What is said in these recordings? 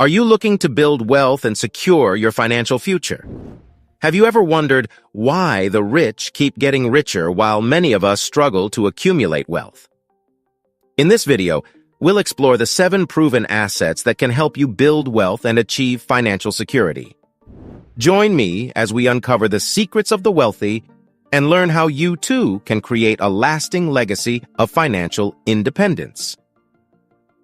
Are you looking to build wealth and secure your financial future? Have you ever wondered why the rich keep getting richer while many of us struggle to accumulate wealth? In this video, we'll explore the 7 proven assets that can help you build wealth and achieve financial security. Join me as we uncover the secrets of the wealthy and learn how you too can create a lasting legacy of financial independence.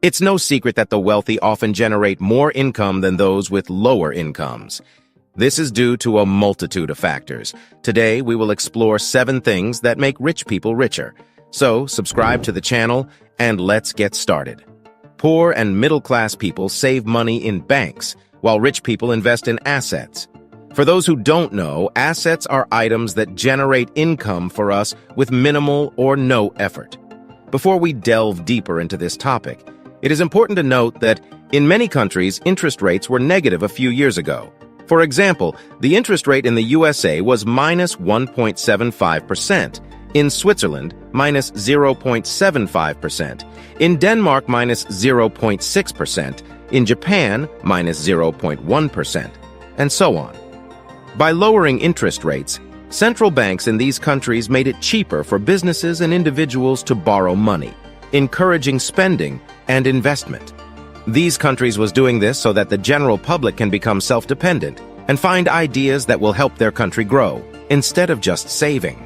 It's no secret that the wealthy often generate more income than those with lower incomes. This is due to a multitude of factors. Today, we will explore 7 things that make rich people richer. So, subscribe to the channel and let's get started. Poor and middle-class people save money in banks, while rich people invest in assets. For those who don't know, assets are items that generate income for us with minimal or no effort. Before we delve deeper into this topic, it is important to note that in many countries, interest rates were negative a few years ago. For example, the interest rate in the USA was minus 1.75%, in Switzerland, minus 0.75%, in Denmark, minus 0.6%, in Japan, minus 0.1%, and so on. By lowering interest rates, central banks in these countries made it cheaper for businesses and individuals to borrow money, encouraging spending and investment. These countries was doing this so that the general public can become self-dependent and find ideas that will help their country grow, instead of just saving.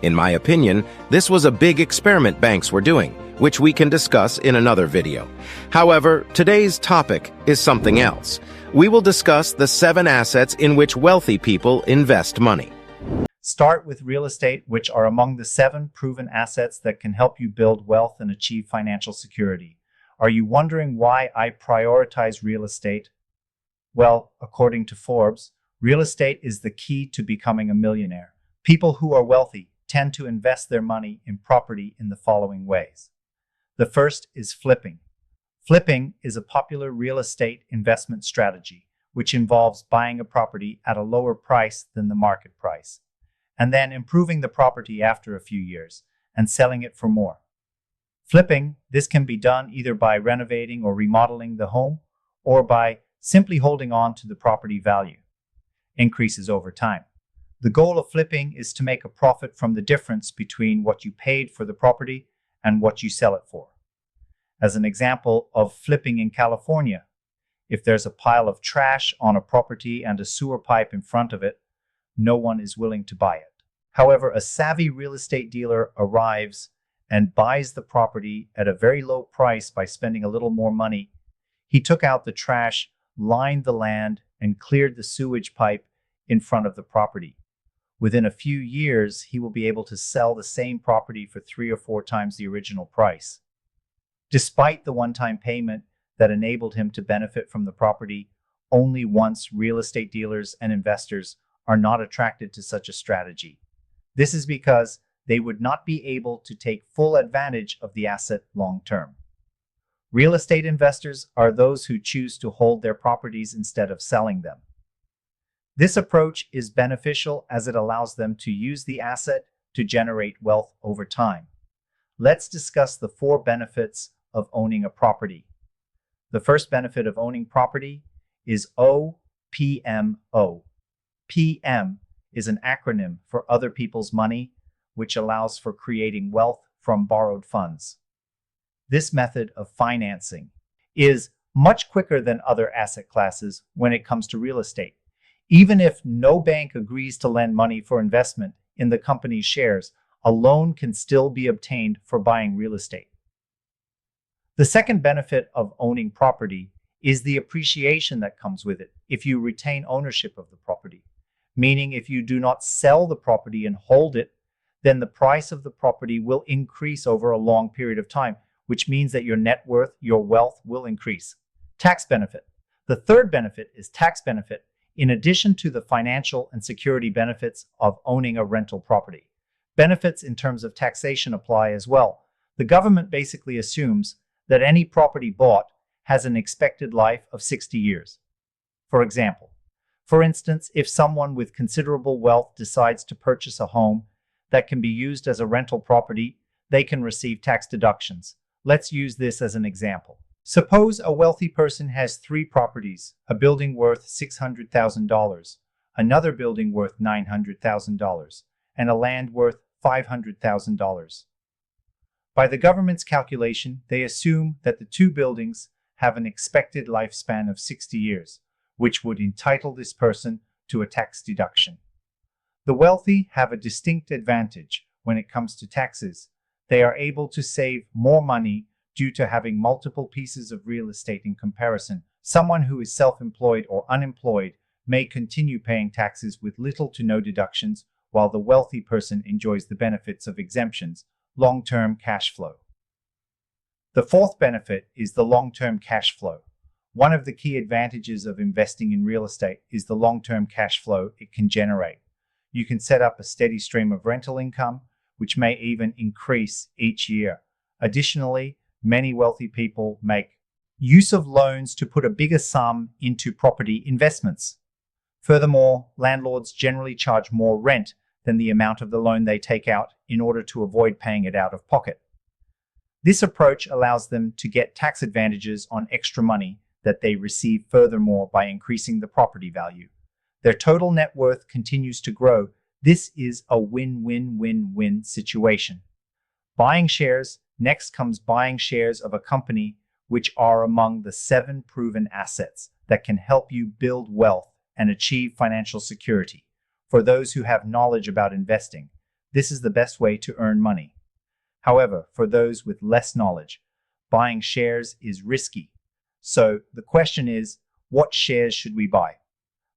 In my opinion, this was a big experiment banks were doing, which we can discuss in another video. However, today's topic is something else. We will discuss the 7 assets in which wealthy people invest money. Start with real estate, which are among the 7 proven assets that can help you build wealth and achieve financial security. Are you wondering why I prioritize real estate? Well, according to Forbes, real estate is the key to becoming a millionaire. People who are wealthy tend to invest their money in property in the following ways. The first is flipping. Flipping is a popular real estate investment strategy, which involves buying a property at a lower price than the market price, and then improving the property after a few years and selling it for more. Flipping, this can be done either by renovating or remodeling the home, or by simply holding on to the property value. Increases over time. The goal of flipping is to make a profit from the difference between what you paid for the property and what you sell it for. As an example of flipping in California, if there's a pile of trash on a property and a sewer pipe in front of it, no one is willing to buy it. However, a savvy real estate dealer arrives and buys the property at a very low price by spending a little more money. He took out the trash, lined the land, and cleared the sewage pipe in front of the property. Within a few years, he will be able to sell the same property for 3 or 4 times the original price. Despite the one-time payment that enabled him to benefit from the property, only once real estate dealers and investors are not attracted to such a strategy. This is because they would not be able to take full advantage of the asset long-term. Real estate investors are those who choose to hold their properties instead of selling them. This approach is beneficial as it allows them to use the asset to generate wealth over time. Let's discuss the 4 benefits of owning a property. The first benefit of owning property is OPMO. PM is an acronym for other people's money, which allows for creating wealth from borrowed funds. This method of financing is much quicker than other asset classes when it comes to real estate. Even if no bank agrees to lend money for investment in the company's shares, a loan can still be obtained for buying real estate. The second benefit of owning property is the appreciation that comes with it if you retain ownership of the property. Meaning if you do not sell the property and hold it, then the price of the property will increase over a long period of time, which means that your net worth, your wealth will increase. Tax benefit. The third benefit is tax benefit, in addition to the financial and security benefits of owning a rental property. Benefits in terms of taxation apply as well. The government basically assumes that any property bought has an expected life of 60 years. For instance, if someone with considerable wealth decides to purchase a home that can be used as a rental property, they can receive tax deductions. Let's use this as an example. Suppose a wealthy person has three properties, a building worth $600,000, another building worth $900,000, and a land worth $500,000. By the government's calculation, they assume that the two buildings have an expected lifespan of 60 years, which would entitle this person to a tax deduction. The wealthy have a distinct advantage when it comes to taxes. They are able to save more money due to having multiple pieces of real estate in comparison. Someone who is self-employed or unemployed may continue paying taxes with little to no deductions, while the wealthy person enjoys the benefits of exemptions, long-term cash flow. The fourth benefit is the long-term cash flow. One of the key advantages of investing in real estate is the long-term cash flow it can generate. You can set up a steady stream of rental income, which may even increase each year. Additionally, many wealthy people make use of loans to put a bigger sum into property investments. Furthermore, landlords generally charge more rent than the amount of the loan they take out in order to avoid paying it out of pocket. This approach allows them to get tax advantages on extra money that they receive furthermore by increasing the property value. Their total net worth continues to grow. This is a win-win-win-win situation. Buying shares. Next comes buying shares of a company, which are among the 7 proven assets that can help you build wealth and achieve financial security. For those who have knowledge about investing, this is the best way to earn money. However, for those with less knowledge, buying shares is risky. So the question is, what shares should we buy?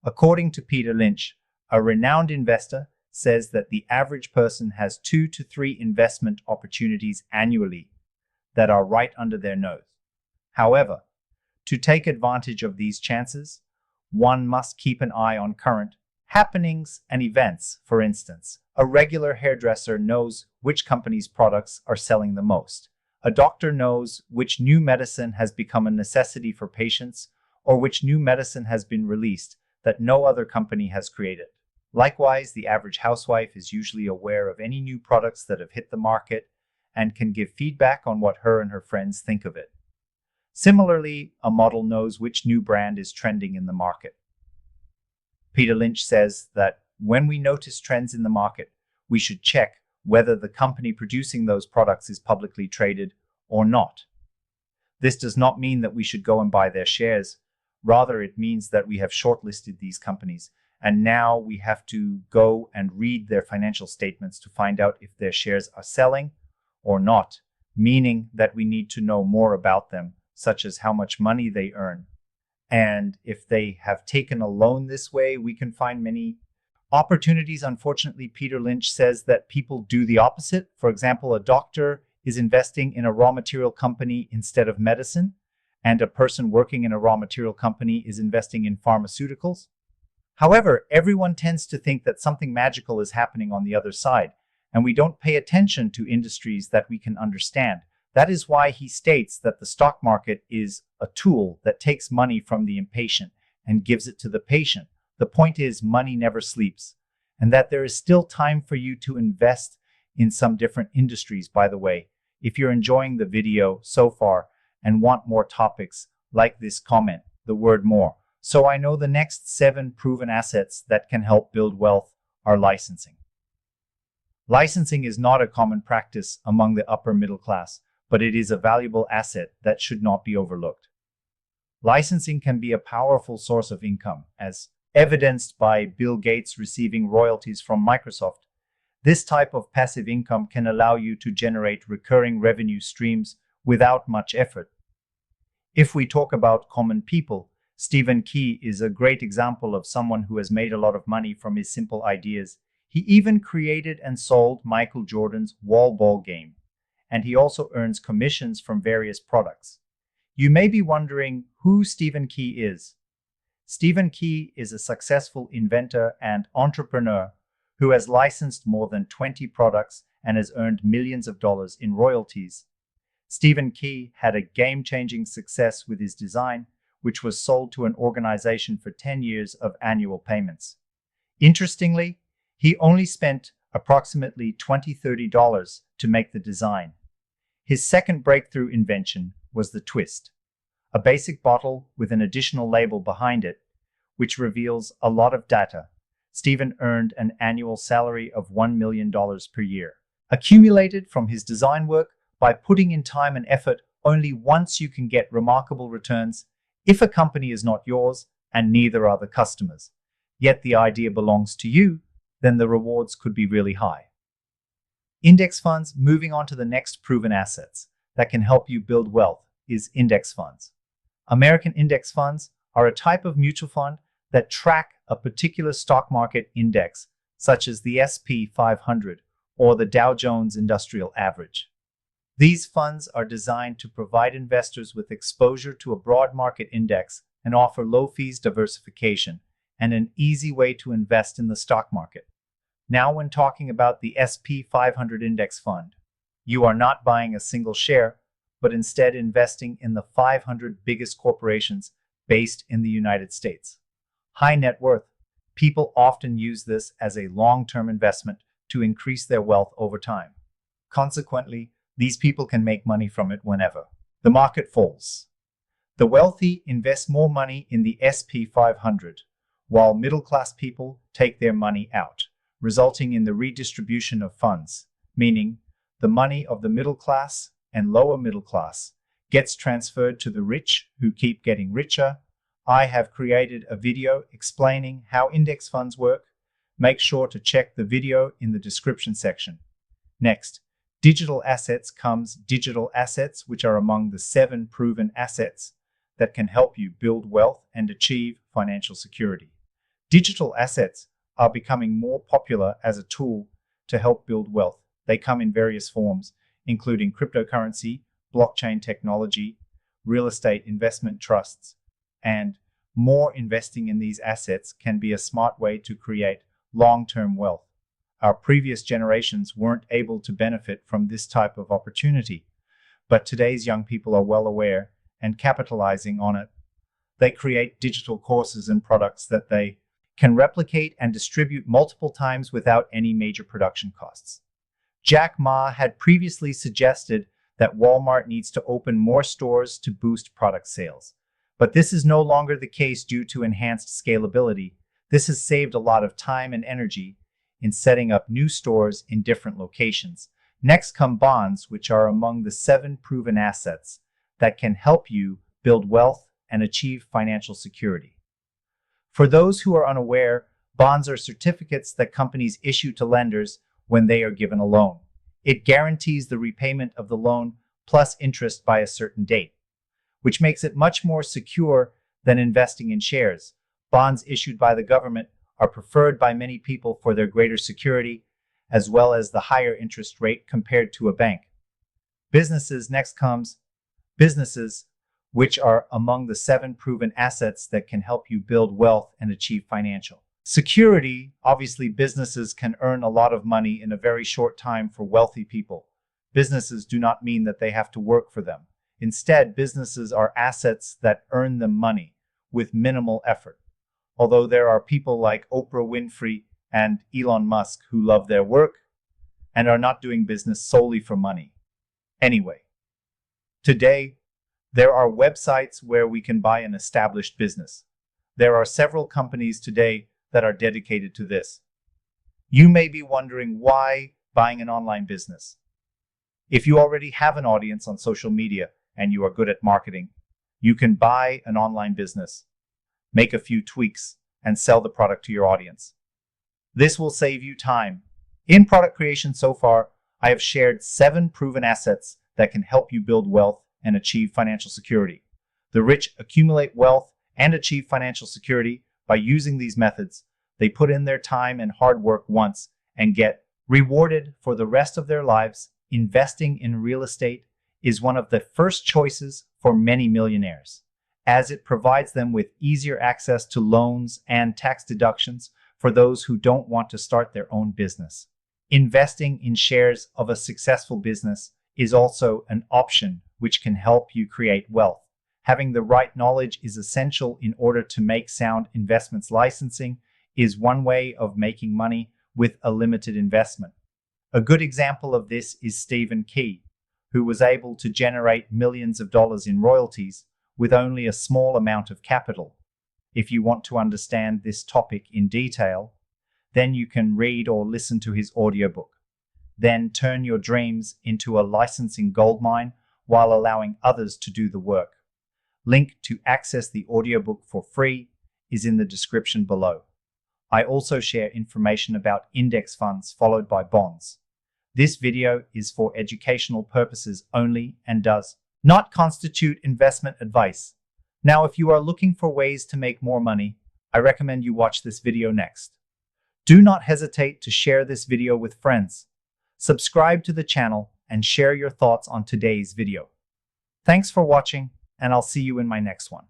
According to Peter Lynch, a renowned investor, says that the average person has 2 to 3 investment opportunities annually that are right under their nose. However, to take advantage of these chances, one must keep an eye on current happenings and events. For instance, a regular hairdresser knows which company's products are selling the most. A doctor knows which new medicine has become a necessity for patients, or which new medicine has been released that no other company has created. Likewise, the average housewife is usually aware of any new products that have hit the market and can give feedback on what her and her friends think of it. Similarly, a model knows which new brand is trending in the market. Peter Lynch says that when we notice trends in the market, we should check whether the company producing those products is publicly traded or not. This does not mean that we should go and buy their shares. Rather, it means that we have shortlisted these companies, and now we have to go and read their financial statements to find out if their shares are selling or not, meaning that we need to know more about them, such as how much money they earn. And if they have taken a loan this way, we can find many opportunities. Unfortunately, Peter Lynch says that people do the opposite. For example, a doctor is investing in a raw material company instead of medicine, and a person working in a raw material company is investing in pharmaceuticals. However, everyone tends to think that something magical is happening on the other side, and we don't pay attention to industries that we can understand. That is why he states that the stock market is a tool that takes money from the impatient and gives it to the patient. The point is, money never sleeps, and that there is still time for you to invest in some different industries. By the way, if you're enjoying the video so far and want more topics like this, comment the word more, so I know the next 7 proven assets that can help build wealth are licensing. Licensing is not a common practice among the upper middle class, but it is a valuable asset that should not be overlooked. Licensing can be a powerful source of income, as evidenced by Bill Gates receiving royalties from Microsoft. This type of passive income can allow you to generate recurring revenue streams without much effort. If we talk about common people, Stephen Key is a great example of someone who has made a lot of money from his simple ideas. He even created and sold Michael Jordan's wall ball game, and he also earns commissions from various products. You may be wondering who Stephen Key is. Stephen Key is a successful inventor and entrepreneur who has licensed more than 20 products and has earned millions of dollars in royalties. Stephen Key had a game-changing success with his design, which was sold to an organization for 10 years of annual payments. Interestingly, he only spent approximately $20–30 to make the design. His second breakthrough invention was the twist. a basic bottle with an additional label behind it, which reveals a lot of data. Stephen earned an annual salary of $1 million per year, accumulated from his design work. By putting in time and effort, only once you can get remarkable returns if a company is not yours and neither are the customers. Yet the idea belongs to you, then the rewards could be really high. Index funds. Moving on to the next proven assets that can help you build wealth is index funds. American index funds are a type of mutual fund that track a particular stock market index, such as the S&P 500 or the Dow Jones Industrial Average. These funds are designed to provide investors with exposure to a broad market index and offer low fees, diversification, and an easy way to invest in the stock market. Now, when talking about the S&P 500 index fund, you are not buying a single share, but instead investing in the 500 biggest corporations based in the United States. High net worth people often use this as a long-term investment to increase their wealth over time. Consequently, these people can make money from it whenever the market falls. The wealthy invest more money in the S&P 500, while middle-class people take their money out, resulting in the redistribution of funds, meaning the money of the middle class and lower middle class gets transferred to the rich, who keep getting richer. I have created a video explaining how index funds work. Make sure to check the video in the description section. Next, digital assets comes. Digital assets, which are among the 7 proven assets that can help you build wealth and achieve financial security. Digital assets are becoming more popular as a tool to help build wealth. They come in various forms, including cryptocurrency, blockchain technology, real estate investment trusts, and more. Investing in these assets can be a smart way to create long-term wealth. Our previous generations weren't able to benefit from this type of opportunity, but today's young people are well aware and capitalizing on it. They create digital courses and products that they can replicate and distribute multiple times without any major production costs. Jack Ma had previously suggested that Walmart needs to open more stores to boost product sales, but this is no longer the case due to enhanced scalability. This has saved a lot of time and energy in setting up new stores in different locations. Next come bonds, which are among the 7 proven assets that can help you build wealth and achieve financial security. For those who are unaware, bonds are certificates that companies issue to lenders when they are given a loan. It guarantees the repayment of the loan plus interest by a certain date, which makes it much more secure than investing in shares. Bonds issued by the government are preferred by many people for their greater security, as well as the higher interest rate compared to a bank. Businesses. Next comes businesses, which are among the 7 proven assets that can help you build wealth and achieve financial security. Obviously, businesses can earn a lot of money in a very short time for wealthy people. Businesses do not mean that they have to work for them. Instead, businesses are assets that earn them money with minimal effort. Although there are people like Oprah Winfrey and Elon Musk who love their work and are not doing business solely for money. Anyway, today, there are websites where we can buy an established business. There are several companies today that are dedicated to this. You may be wondering why buying an online business. If you already have an audience on social media and you are good at marketing, you can buy an online business, make a few tweaks, and sell the product to your audience. This will save you time. In product creation so far, I have shared 7 proven assets that can help you build wealth and achieve financial security. The rich accumulate wealth and achieve financial security by using these methods. They put in their time and hard work once and get rewarded for the rest of their lives. Investing in real estate is one of the first choices for many millionaires, as it provides them with easier access to loans and tax deductions for those who don't want to start their own business. Investing in shares of a successful business is also an option which can help you create wealth. Having the right knowledge is essential in order to make sound investments. Licensing is one way of making money with a limited investment. A good example of this is Stephen Key, who was able to generate millions of dollars in royalties with only a small amount of capital. If you want to understand this topic in detail, then you can read or listen to his audiobook. Then turn your dreams into a licensing goldmine while allowing others to do the work. Link to access the audiobook for free is in the description below. I also share information about index funds followed by bonds. This video is for educational purposes only and does not constitute investment advice. Now, if you are looking for ways to make more money, I recommend you watch this video next. Do not hesitate to share this video with friends. Subscribe to the channel and share your thoughts on today's video. Thanks for watching, and I'll see you in my next one.